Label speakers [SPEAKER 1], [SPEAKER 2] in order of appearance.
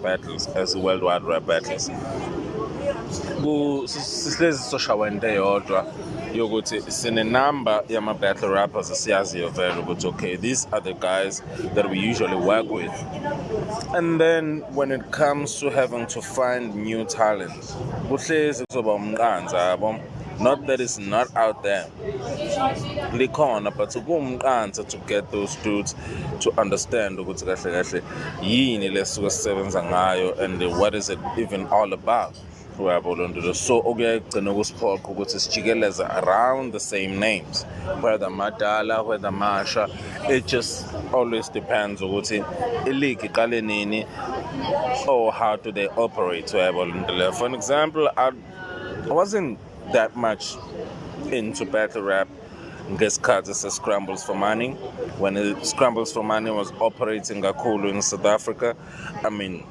[SPEAKER 1] battles as worldwide rap battles. Sihlezi sisoshawa into eyodwa yokuthi sinenamba yama-battle rappers esiyaziyo vele ukuthi okay, these are the guys that we usually work with. And then when it comes to having to find new talent, kuhlezi kuzoba umqansa yabo. Not that it's not out there, likhona, but kuwumqansa to get those dudes to understand ukuthi kahle kahle yini lesuke sisebenza ngayo and what is it even all about. So okuyagcina kusiphoqa ukuthi sijikeleze around the same names, whether Madala, whether Masha. It just always depends ukuthi i-league iqale nini or how do they operate. For example, I wasn't that much into battle rap ngesikhathi se-Scrambles for Money, when Scrambles for Money was operating kakhulu in South Africa. I mean,